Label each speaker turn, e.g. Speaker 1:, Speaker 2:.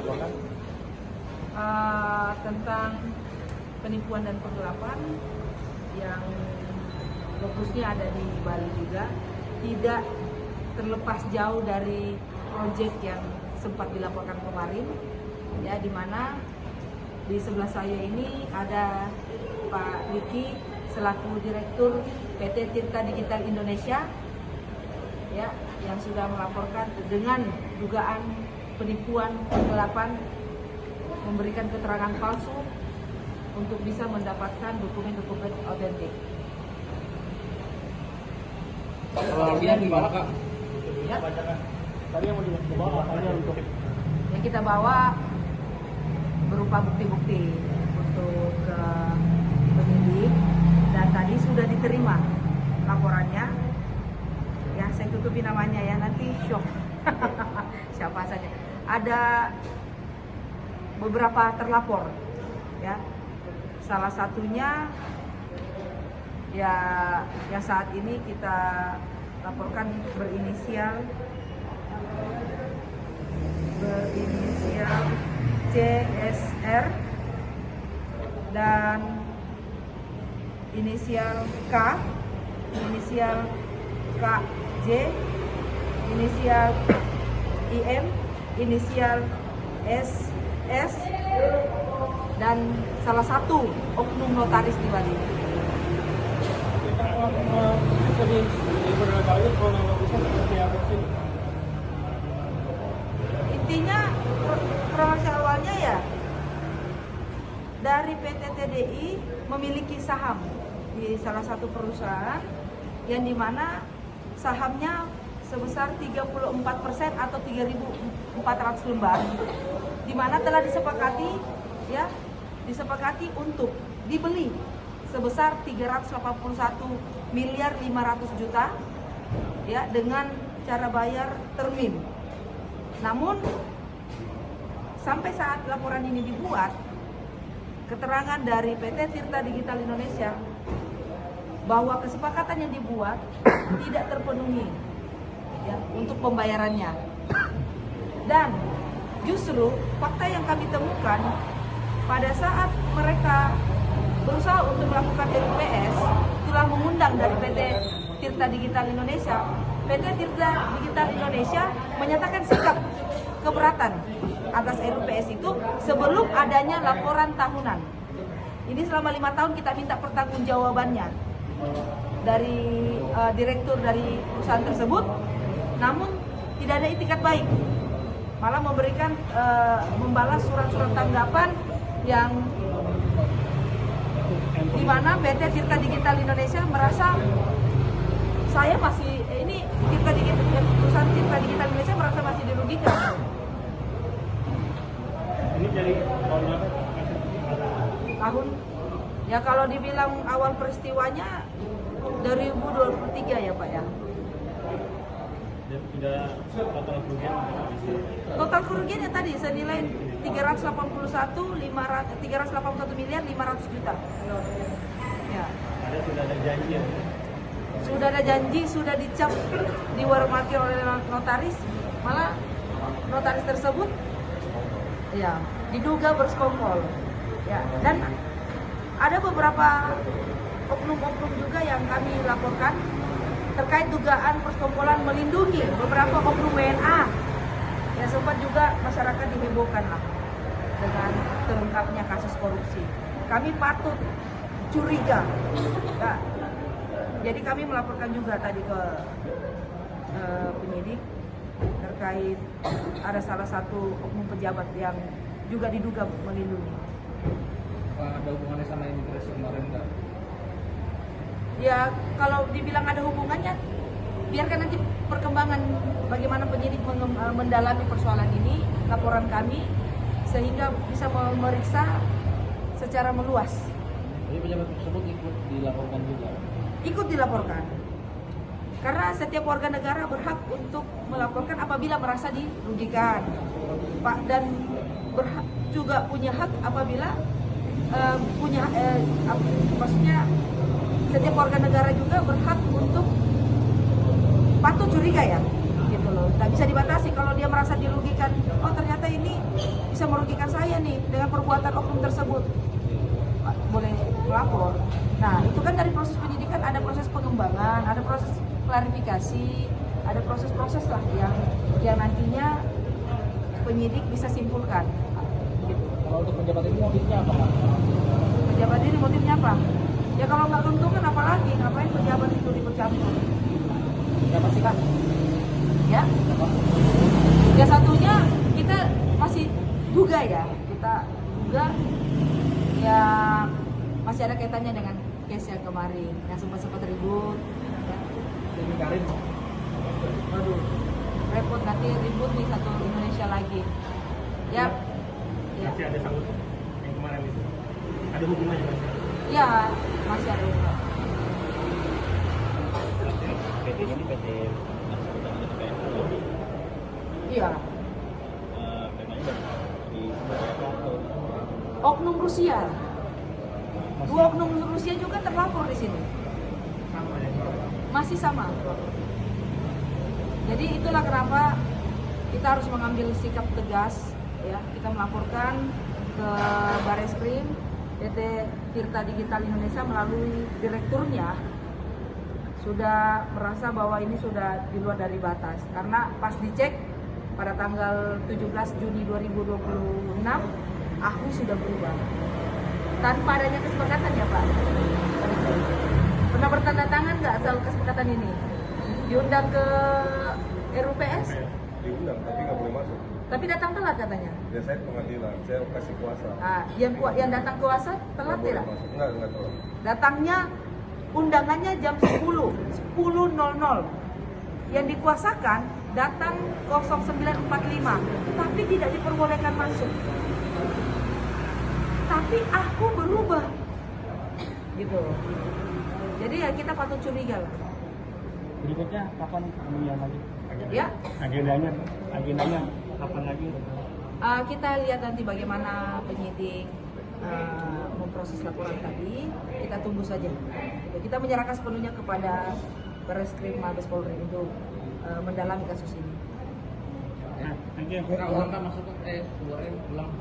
Speaker 1: dilaporkan?
Speaker 2: Tentang penipuan dan penggelapan yang fokusnya ada di Bali juga, tidak terlepas jauh dari proyek yang sempat dilaporkan kemarin, ya, di mana di sebelah saya ini ada Pak Diki selaku Direktur PT Tirta Digital Indonesia, ya, yang sudah melaporkan dengan dugaan penipuan penggelapan, memberikan keterangan palsu untuk bisa mendapatkan dokumen-dokumen otentik.
Speaker 1: Kronologinya gimana, Kak?
Speaker 2: Ya.
Speaker 1: Tadi yang mau dibawa apa aja untuk
Speaker 2: Yang kita bawa berupa bukti-bukti untuk penyidik, dan tadi sudah diterima laporannya. Ya, saya tutupi namanya ya, nanti shock. Siapa saja. Ada beberapa terlapor, ya. Salah satunya ya yang saat ini kita laporkan berinisial CSR dan inisial K, inisial KJ, inisial IM, inisial SS, dan salah satu oknum notaris di Bali. Intinya kronologi awalnya ya, dari PT TDI memiliki saham di salah satu perusahaan yang dimana sahamnya sebesar 34% atau 3.400 lembar, dimana telah disepakati, ya, disepakati untuk dibeli sebesar 381 miliar 500 juta, ya, dengan cara bayar termin. Namun sampai saat laporan ini dibuat, keterangan dari PT Tirta Digital Indonesia bahwa kesepakatan yang dibuat tidak terpenuhi, ya, untuk pembayarannya. Dan justru fakta yang kami temukan pada saat mereka berusaha untuk melakukan RUPS, telah mengundang dari PT Tirta Digital Indonesia. PT Tirta Digital Indonesia menyatakan sikap keberatan atas RUPS itu sebelum adanya laporan tahunan. Ini selama 5 tahun kita minta pertanggungjawabannya dari direktur dari perusahaan tersebut, namun tidak ada itikat baik, malah memberikan membalas surat-surat tanggapan yang di mana PT Tirta Digital Indonesia merasa saya masih perusahaan Tirta Digital Indonesia merasa masih dirugikan.
Speaker 1: ini dari tahun berapa?
Speaker 2: Tahun, ya, kalau dibilang awal peristiwanya 2023 ya Pak ya.
Speaker 1: Sudah total kerugian?
Speaker 2: Total kerugiannya tadi senilai 381 miliar 500 juta. Ya.
Speaker 1: Sudah ada janji ya?
Speaker 2: Sudah ada janji, sudah dicap, dihormati oleh notaris, malah notaris tersebut, ya, diduga bersekongkol, ya. Dan ada beberapa oknum-oknum juga yang kami laporkan terkait dugaan persekongkolan melindungi beberapa oknum WNA. Ya, sempat juga masyarakat dihebohkan lah dengan terungkapnya kasus korupsi. Kami patut curiga, ya. Jadi kami melaporkan juga tadi ke penyidik terkait ada salah satu oknum pejabat yang juga diduga melindungi.
Speaker 1: Ada hubungannya sama imigrasi kemarin nggak?
Speaker 2: Ya, kalau dibilang ada hubungannya, biarkan nanti perkembangan bagaimana penyidik mendalami persoalan ini, laporan kami, sehingga bisa memeriksa secara meluas.
Speaker 1: Jadi pejabat tersebut ikut dilaporkan juga?
Speaker 2: Ikut dilaporkan. Karena setiap warga negara berhak untuk melaporkan apabila merasa dirugikan, Pak, dan berhak juga punya hak apabila maksudnya setiap warga negara juga berhak untuk patut curiga, ya, gitu loh. Tak bisa dibatasi kalau dia merasa dirugikan. Oh, ternyata ini bisa bisa merugikan saya nih dengan perbuatan oknum tersebut, Pak, boleh melapor. Nah, itu kan dari proses penyidikan ada proses pengembangan, ada proses klarifikasi, ada proses-proses lah yang nantinya penyidik bisa simpulkan. Gitu.
Speaker 1: Kalau untuk pejabat ini motifnya apa, Pak?
Speaker 2: Pejabat ini motifnya apa? Ya kalau nggak keuntungan apalagi, ngapain pejabat itu dipecampur?
Speaker 1: Siapa sih, Kak?
Speaker 2: Ya,
Speaker 1: Siapa?
Speaker 2: ya satunya kita masih duga ya, kita duga ya masih ada kaitannya dengan case yang kemarin yang sempat ribut. Ya.
Speaker 1: Jadi Karim.
Speaker 2: Waduh, repot nanti ribut nih satu Indonesia lagi. Ya, ya,
Speaker 3: Masih ada sanggup yang kemarin itu. Ada hubungannya Mas?
Speaker 2: ya masih ada hubungan.
Speaker 3: PT ini PT
Speaker 2: Iya,
Speaker 3: dananya dari
Speaker 2: oknum Rusia. Dua oknum Rusia juga terlapor di sini.
Speaker 3: sama ya.
Speaker 2: Masih sama. Jadi itulah kenapa kita harus mengambil sikap tegas, ya. Kita melaporkan ke Bareskrim PT Tirta Digital Indonesia melalui direkturnya sudah merasa bahwa ini sudah di luar dari batas, karena pas dicek pada tanggal 17 Juni 2026 aku sudah berubah tanpa adanya kesepakatan ya Pak. Pernah bertanda tangan nggak soal kesepakatan ini? Diundang ke RUPS,
Speaker 4: Diundang tapi nggak boleh masuk.
Speaker 2: tapi datang telat katanya.
Speaker 4: Ya saya pengadilan, saya kasih kuasa.
Speaker 2: Ah, yang datang kuasa telat
Speaker 4: Nggak boleh
Speaker 2: tidak?
Speaker 4: masuk. Nggak telat.
Speaker 2: Datangnya undangannya jam 10.00. Yang dikuasakan datang 09.45, tapi tidak diperbolehkan masuk. Tapi aku berubah, gitu. Jadi ya kita patut curiga lah.
Speaker 3: Berikutnya kapan pemilihan lagi?
Speaker 2: Ya,
Speaker 3: Agendanya kapan lagi?
Speaker 2: kita lihat nanti bagaimana penyidik memproses laporan tadi. Kita tunggu saja. Kita menyerahkan sepenuhnya kepada Bareskrim Mabes Polri untuk mendalami kasus ini.
Speaker 3: Nah, thank you.
Speaker 1: Kak, ulang Kak, masuk Kak. Keluarin ulang.